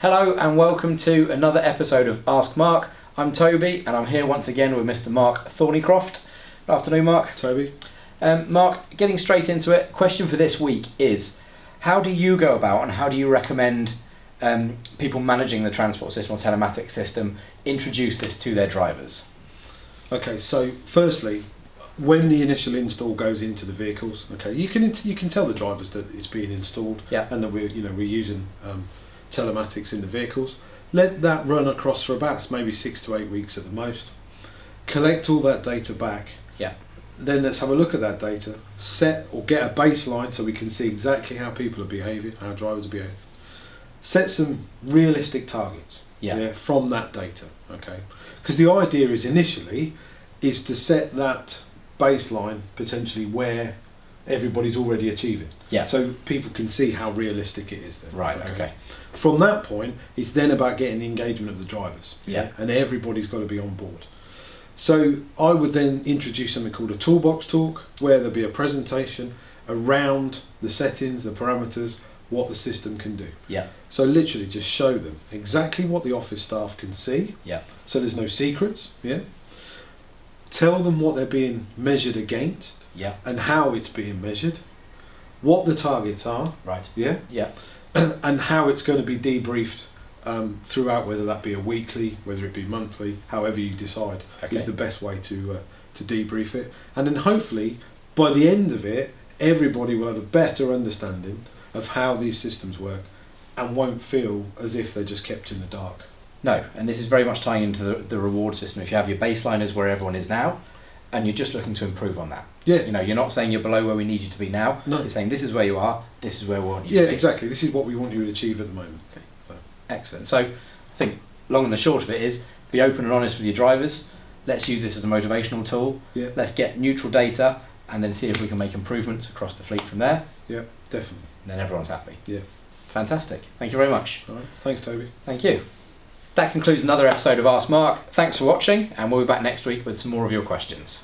Hello and welcome to another episode of Ask Mark. I'm Toby and I'm here once again with Mr. Mark Thorneycroft. Good afternoon, Mark. Toby. Mark, getting straight into it, question for this week is, how do you go about and how do you recommend people managing the transport system or telematics system introduce this to their drivers? Okay, so firstly, when the initial install goes into the vehicles, okay, you can tell the drivers that it's being installed, and that we're using telematics in the vehicles. Let that run across for about maybe 6 to 8 weeks at the most. Collect all that data back. Yeah. Then let's have a look at that data. Set or get a baseline so we can see exactly how people are behaving, how drivers are behaving. Set some realistic targets. From that data. Okay. Because the idea is initially is to set that baseline potentially where everybody's already achieving. Yeah. So people can see how realistic it is then. Right, okay. From that point, it's then about getting the engagement of the drivers. Yeah. And everybody's got to be on board. So I would then introduce something called a Toolbox talk, where there'll be a presentation around the settings, the parameters, what the system can do. Yeah. So literally just show them exactly what the office staff can see. Yeah. So there's no secrets. Yeah. Tell them what they're being measured against. Yeah. And how it's being measured. What the targets are. Right. Yeah. Yeah. And how it's going to be debriefed throughout, whether that be a weekly, whether it be monthly, however you decide is the best way to debrief it. And then hopefully by the end of it, everybody will have a better understanding of how these systems work and won't feel as if they're just kept in the dark. No, and this is very much tying into the reward system. If you have your baseline as where everyone is now, and you're just looking to improve on that. Yeah. You're not saying you're below where we need you to be now. No. You're saying this is where you are, this is where we want you to be. Yeah, exactly. This is what we want you to achieve at the moment. Okay. So. Excellent. So I think long and the short of it is, be open and honest with your drivers. Let's use this as a motivational tool. Yeah. Let's get neutral data and then see if we can make improvements across the fleet from there. Yeah, definitely. And then everyone's happy. Yeah. Fantastic. Thank you very much. All right. Thanks, Toby. Thank you. That concludes another episode of Ask Mark. Thanks for watching, and we'll be back next week with some more of your questions.